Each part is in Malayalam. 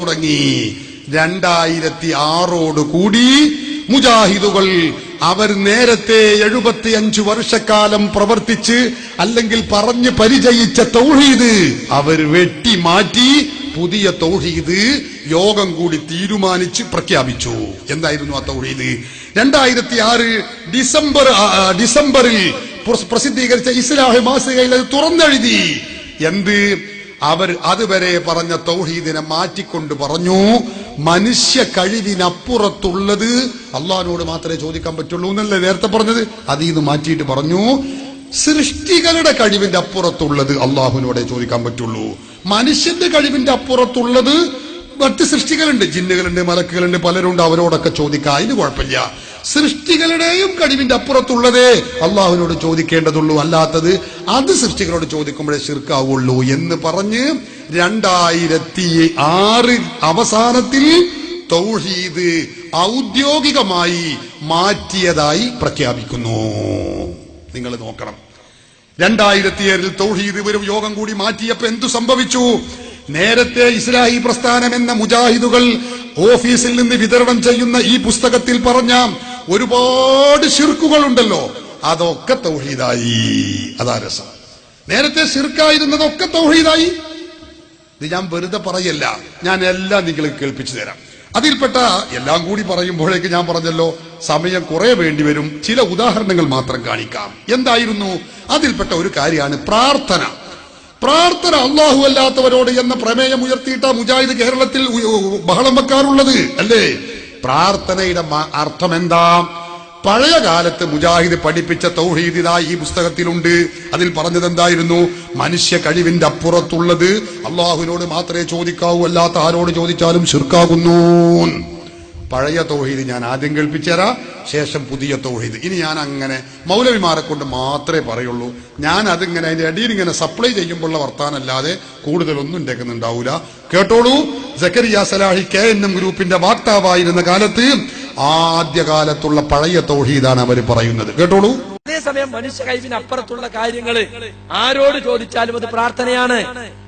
തുടങ്ങി. 2006 കൂടി മുജാഹിദുകൾ അവർ നേരത്തെ 75 വർഷക്കാലം പ്രവർത്തിച്ച് അല്ലെങ്കിൽ പറഞ്ഞ് പരിചയിച്ച തൗഹീദ് അവർ വെട്ടി മാറ്റി പുതിയ തൗഹീദ് യോഗം കൂടി തീരുമാനിച്ച് പ്രഖ്യാപിച്ചു. എന്തായിരുന്നു ആ തൗഹീദ്? 2006 ഡിസംബറിൽ പ്രസിദ്ധീകരിച്ച ഇസ്ലാഹ് മാസികയിൽ അത് തുറന്നെഴുതി. എന്ത്? അവർ അതുവരെ പറഞ്ഞ തൗഹീദിനെ മാറ്റിക്കൊണ്ട് പറഞ്ഞു, മനുഷ്യ കഴിവിനപ്പുറത്തുള്ളത് അള്ളാഹിനോട് മാത്രമേ ചോദിക്കാൻ പറ്റുള്ളൂ എന്നല്ലേ നേരത്തെ പറഞ്ഞത്. അതിൽ നിന്ന് മാറ്റിയിട്ട് പറഞ്ഞു, സൃഷ്ടികളുടെ കഴിവിന്റെ അപ്പുറത്തുള്ളത് അള്ളാഹുവിനോടെ ചോദിക്കാൻ പറ്റുള്ളൂ. മനുഷ്യന്റെ കഴിവിന്റെ അപ്പുറത്തുള്ളത് മറ്റ് സൃഷ്ടികളുണ്ട്, ജിന്നുകളുണ്ട്, മലക്കുകളുണ്ട്, പലരുണ്ട്, അവരോടൊക്കെ ചോദിക്കാം, അതിന് കുഴപ്പമില്ല. സൃഷ്ടികളുടെയും കഴിവിന്റെ അപ്പുറത്തുള്ളതേ അള്ളാഹുവിനോട് ചോദിക്കേണ്ടതുള്ളൂ, അല്ലാത്തത് അത് സൃഷ്ടികളോട് ചോദിക്കുമ്പോഴേ ശിർക്കാവുള്ളൂ എന്ന് പറഞ്ഞ് 2006 അവസാനത്തിൽ തൗഹീദ് ഔദ്യോഗികമായി മാറ്റിയതായി പ്രഖ്യാപിക്കുന്നു. നിങ്ങൾ നോക്കണം, 2007 തൗഹീദ് ഒരു യോഗം കൂടി മാറ്റിയപ്പോ എന്തു സംഭവിച്ചു? നേരത്തെ ഇസ്ലാഹി പ്രസ്ഥാനം എന്ന മുജാഹിദുകൾ ഓഫീസിൽ നിന്ന് വിതരണം ചെയ്യുന്ന ഈ പുസ്തകത്തിൽ പറഞ്ഞ ഒരുപാട് ശിർക്കുകൾ ഉണ്ടല്ലോ, അതൊക്കെ തൗഹീദായി. അതാ രസം. നേരത്തെ ശിർക്കായിരുന്നതൊക്കെ തൗഹീദായി. ഇത് ഞാൻ വെറുതെ പറയല്ല, ഞാൻ എല്ലാം നിങ്ങൾക്ക് കേൾപ്പിച്ചു തരാം. അതിൽപ്പെട്ട എല്ലാം കൂടി പറയുമ്പോഴേക്ക് ഞാൻ പറഞ്ഞല്ലോ സമയം കുറെ വേണ്ടിവരും. ചില ഉദാഹരണങ്ങൾ മാത്രം കാണിക്കാം. എന്തായിരുന്നു? അതിൽപ്പെട്ട ഒരു കാര്യമാണ് പ്രാർത്ഥന. പ്രാർത്ഥന അള്ളാഹു അല്ലാത്തവരോട് എന്ന പ്രമേയം ഉയർത്തിയിട്ട മുജാഹിദ് കേരളത്തിൽ ബഹളം വെക്കാറുള്ളത് അല്ലേ? പ്രാർത്ഥനയുടെ അർത്ഥം എന്താ? പഴയ കാലത്ത് മുജാഹിദ് പഠിപ്പിച്ച തൗഹീദ് ഈ പുസ്തകത്തിലുണ്ട്. അതിൽ പറഞ്ഞത് എന്തായിരുന്നു? മനുഷ്യ കഴിവിന്റെ അപ്പുറത്തുള്ളത് അള്ളാഹുവിനോട് മാത്രമേ ചോദിക്കാവൂ, അല്ലാത്ത ആരോട് ചോദിച്ചാലും ശിർക്കാകുന്നു. പഴയ തൗഹീദ് ഞാൻ ആദ്യം കേൾപ്പിച്ചുതരാം, ശേഷം പുതിയ തൗഹീദ്. ഇനി ഞാൻ അങ്ങനെ മൗലവിമാരെ കൊണ്ട് മാത്രമേ പറയുള്ളൂ. ഞാൻ അതിങ്ങനെ അതിന്റെ അടിയിൽ ഇങ്ങനെ സപ്ലൈ ചെയ്യുമ്പോഴുള്ള വർത്താനല്ലാതെ കൂടുതലൊന്നും ഉണ്ടാക്കുന്നുണ്ടാവൂല. കേട്ടോളൂ. സക്കരിയ സലാഹി KNM ഗ്രൂപ്പിന്റെ വാക്താവായിരുന്ന കാലത്ത് ആദ്യകാലത്തുള്ള പഴയ തൗഹീദാണ് അവർ പറയുന്നത്. കേട്ടോളൂ. അതേസമയം മനുഷ്യ കഴിവിന് അപ്പുറത്തുള്ള കാര്യങ്ങള് ആരോട് ചോദിച്ചാലും അത് പ്രാർത്ഥനയാണ്.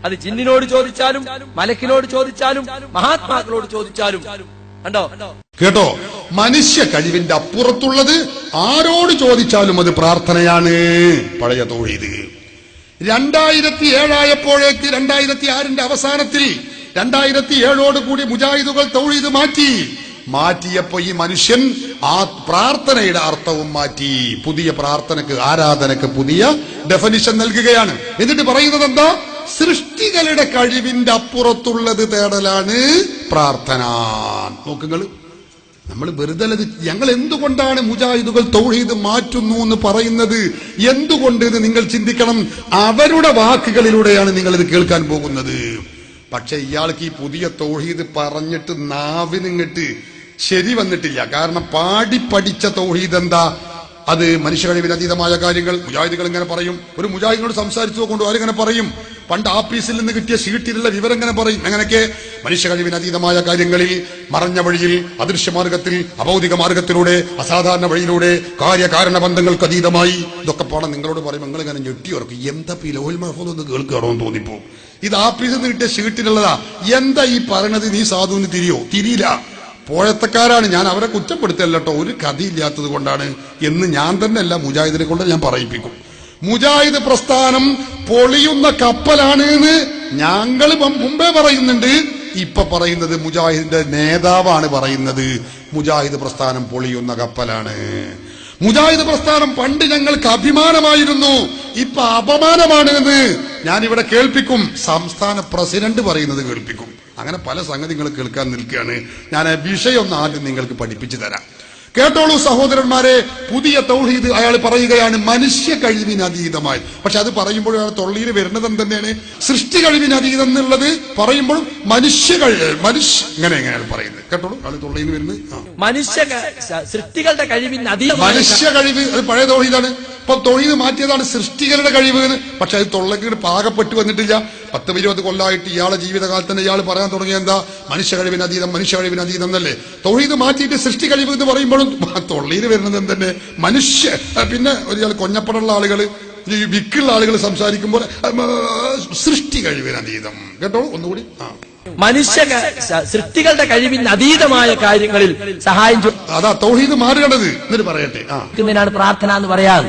അത് ജിന്നിനോട് ചോദിച്ചാലും, മലക്കിനോട് ചോദിച്ചാലും, മഹാത്മാക്കളോട് ചോദിച്ചാലും. കണ്ടോ? കേട്ടോ? മനുഷ്യ കഴിവിന്റെ അപ്പുറത്തുള്ളത് ആരോട് ചോദിച്ചാലും അത് പ്രാർത്ഥനയാണ്. പഴയ തൗഹീദ് 2007 ആയപ്പോഴേക്ക് 2006 അവസാനത്തിൽ 2007 കൂടി മുജാഹിദുകൾ തൗഹീദ് മാറ്റിയപ്പോ ഈ മനുഷ്യൻ ആ പ്രാർത്ഥനയുടെ അർത്ഥവും മാറ്റി. പുതിയ പ്രാർത്ഥനക്ക്, ആരാധനക്ക് പുതിയ ഡെഫിനിഷൻ നൽകുകയാണ്. എന്നിട്ട് പറയുന്നത് എന്താ? സൃഷ്ടികളുടെ കഴിവിന്റെ അപ്പുറത്തുള്ളത് തേടലാണ് പ്രാർത്ഥന. നോക്കുങ്ങള്, നമ്മൾ വെറുതെ ഞങ്ങൾ എന്തുകൊണ്ടാണ് മുജാഹിദുകൾ തൗഹീദ് മാറ്റുന്നു എന്ന് പറയുന്നത്? എന്തുകൊണ്ട് എന്ന് നിങ്ങൾ ചിന്തിക്കണം. അവരുടെ വാക്കുകളിലൂടെയാണ് നിങ്ങൾ ഇത് കേൾക്കാൻ പോകുന്നത്. പക്ഷെ ഇയാൾക്ക് ഈ പുതിയ തൗഹീദ് പറഞ്ഞിട്ട് നാവിനിങ്ങട്ട് ശരി വന്നിട്ടില്ല. കാരണം പാടി പഠിച്ച തൗഹീദ് എന്താ? അത് മനുഷ്യ കഴിവിന് അതീതമായ കാര്യങ്ങൾ. മുജാഹിദുകൾ ഇങ്ങനെ പറയും. ഒരു മുജാഹിദിനോട് സംസാരിച്ചു കൊണ്ട് അവരിങ്ങനെ പറയും, പണ്ട് ആഫീസിൽ നിന്ന് കിട്ടിയ ഷീറ്റിലുള്ള വിവരം ഇങ്ങനെ പറയും. അങ്ങനെയൊക്കെ മനുഷ്യ കഴിവിന് അതീതമായ കാര്യങ്ങളിൽ, മറഞ്ഞ വഴിയിൽ, അദൃശ്യമാർഗത്തിൽ, അഭൗതിക മാർഗത്തിലൂടെ, അസാധാരണ വഴിയിലൂടെ, കാര്യകാരണ ബന്ധങ്ങൾക്ക് അതീതമായി, ഇതൊക്കെ പാടാൻ നിങ്ങളോട് പറയും. നിങ്ങൾ ഇങ്ങനെ ഞെട്ടിയോർക്കും. എന്താ ലോഹുൽ മഹ്ഫൂദ് ഒന്ന് കേൾക്കുകയാണോ എന്ന് തോന്നിപ്പോ. ഇത് ആഫീസിൽ നിന്ന് കിട്ടിയ ഷീറ്റിലുള്ളതാ. എന്താ ഈ പറയണത്? നീ സാധുവിന് തിരിയില്ല. പോഴത്തക്കാരാണ്. ഞാൻ അവരെ കുറ്റപ്പെടുത്തല്ല കേട്ടോ, ഒരു കഥയില്ലാത്തത് കൊണ്ടാണ് എന്ന് ഞാൻ തന്നെ അല്ല, മുജാഹിദിനെ കൊണ്ട് ഞാൻ പറയിപ്പിക്കും. മുജാഹിദ് പ്രസ്ഥാനം പൊളിയുന്ന കപ്പലാണ് എന്ന് ഞങ്ങൾ മുമ്പേ പറയുന്നുണ്ട്. ഇപ്പൊ പറയുന്നത് മുജാഹിദിന്റെ നേതാവാണ് പറയുന്നത്. മുജാഹിദ് പ്രസ്ഥാനം പൊളിയുന്ന കപ്പലാണ്. മുജാഹിദ് പ്രസ്ഥാനം പണ്ട് ഞങ്ങൾക്ക് അഭിമാനമായിരുന്നു, ഇപ്പൊ അപമാനമാണ് എന്ന് ഞാനിവിടെ കേൾപ്പിക്കും. സംസ്ഥാന പ്രസിഡന്റ് പറയുന്നത് കേൾപ്പിക്കും. അങ്ങനെ പല സംഗതികൾ കേൾക്കാൻ നിൽക്കുകയാണ്. ഞാൻ ആ വിഷയം ഒന്ന് ആദ്യം നിങ്ങൾക്ക് പഠിപ്പിച്ചു തരാം. കേട്ടോളൂ സഹോദരന്മാരെ. പുതിയ തൗഹീദ് അയാൾ പറയുകയാണ് മനുഷ്യ കഴിവിന് അതീതമായി. പക്ഷെ അത് പറയുമ്പോൾ അയാൾ തൊള്ളിയിൽ വരുന്നത് എന്തെന്നെയാണ്? സൃഷ്ടി കഴിവിന് അതീതം എന്നുള്ളത് പറയുമ്പോൾ ഇങ്ങനെ അയാൾ പറയുന്നത്. കേട്ടോളൂ, അയാൾ തൊള്ളിയിൽ വരുന്നത് സൃഷ്ടികളുടെ കഴിവിന് അതീതം. മനുഷ്യ കഴിവ് അത് പഴയ തൗഹീദാണ്. ഇപ്പൊ തൗഹീദ് മാറ്റിയതാണ് സൃഷ്ടികളുടെ കഴിവ് എന്ന്. പക്ഷെ അത് തൊള്ളക്ക് പാകപ്പെട്ട് വന്നിട്ടില്ല. 10-20 കൊല്ലമായിട്ട് ഇയാളെ ജീവിതകാലത്ത് തന്നെ ഇയാൾ പറയാൻ തുടങ്ങിയ എന്താ? മനുഷ്യ കഴിവിന് അതീതം, മനുഷ്യ കഴിവിന് അതീതം എന്നല്ലേ. തൗഹീദ് മാറ്റിയിട്ട് സൃഷ്ടി കഴിവ് എന്ന് പറയുമ്പോഴും തൊള്ളിയിൽ വരുന്നത് എന്തെന്നെ? മനുഷ്യ. പിന്നെ ഒരാൾ കൊഞ്ഞപ്പടുള്ള ആളുകൾ, വിക്കുള്ള ആളുകൾ സംസാരിക്കുമ്പോൾ സൃഷ്ടി കഴിവിന് അതീതം. കേട്ടോ? ഒന്നുകൂടി സൃഷ്ടികളുടെ കഴിവിന് അതീതമായ കാര്യങ്ങളിൽ സഹായം അതാ തൗഹീദ് മാറുകണത്. എന്നിട്ട് പറയട്ടെ, ചോദിക്കുന്നതിനാണ് പ്രാർത്ഥന എന്ന് പറയാം.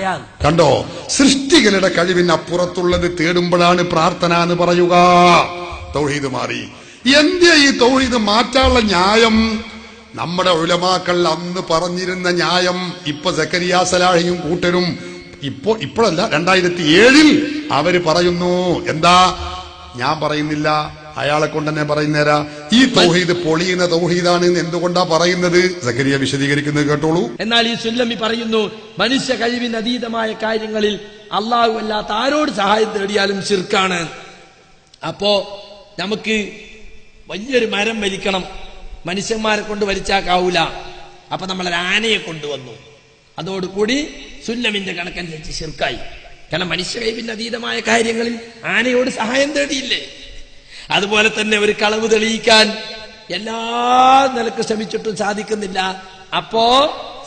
കണ്ടോ, സൃഷ്ടികളുടെ കഴിവിന് അപ്പുറത്തുള്ളത് തേടുമ്പോഴാണ് പ്രാർത്ഥന എന്ന് പറയുക. തൗഹീദ് മാറി. എന്തേ ഈ തൗഹീദ് മാറ്റാനുള്ള ന്യായം? നമ്മുടെ ഉലമാക്കൾ അന്ന് പറഞ്ഞിരുന്ന ന്യായം ഇപ്പൊ സക്കരിയ സലാഹിയും കൂട്ടരും ഇപ്പോഴല്ല 2007 അവര് പറയുന്നു. എന്താ? ഞാൻ പറയുന്നില്ല, അയാളെ കൊണ്ട് തന്നെ പറയുന്നേരാ. ഈ തൗഹീദ് പൊളിയുന്ന തൗഹീദാണ് എന്ന് എന്തുകൊണ്ടാ പറയുന്നത്? സക്കരിയ വിശദീകരിക്കുന്നത് കേട്ടോളൂ. എന്നാൽ ഈ സുല്ലമി പറയുന്നു, മനുഷ്യ കഴിവിന് അതീതമായ കാര്യങ്ങളിൽ അള്ളാഹു അല്ലാത്ത ആരോട് സഹായം തേടിയാലും ശിർക്കാണ്. അപ്പോ നമുക്ക് വലിയൊരു മരം വലിക്കണം, മനുഷ്യന്മാരെ കൊണ്ട് വലിച്ചാക്കാവൂല. അപ്പൊ നമ്മളൊരു ആനയെ കൊണ്ടുവന്നു. അതോടുകൂടി സുല്ലമിന്റെ കണക്കനുസരിച്ച് ശിർക്കായി. കാരണം മനുഷ്യ കഴിവിന് അതീതമായ കാര്യങ്ങളിൽ ആനയോട് സഹായം തേടിയില്ലേ? അതുപോലെ തന്നെ ഒരു കളവ് തെളിയിക്കാൻ എല്ലാ നിലക്ക് ശ്രമിച്ചിട്ടും സാധിക്കുന്നില്ല. അപ്പോ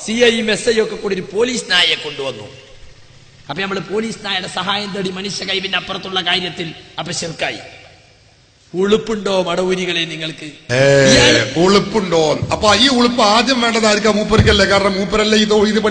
CIയും SI ഒക്കെ കൂടി ഒരു പോലീസ് നായയെ കൊണ്ടുവന്നു. അപ്പൊ നമ്മള് പോലീസ് നായയുടെ സഹായം തേടി മനുഷ്യ കഴിവിന്റെ അപ്പുറത്തുള്ള കാര്യത്തിൽ അപ്പൊ ശിർക്കായി. ഉളുപ്പുണ്ടോ മടവൂരികളെ നിങ്ങൾക്ക്? ഉളുപ്പുണ്ടോ? അപ്പൊ ഈ ഉളുപ്പ് ആദ്യം വേണ്ടതായിരിക്കാം മൂപ്പർക്കല്ലേ. കാരണം മൂപ്പരല്ലേ ഈ തൗഹീദ്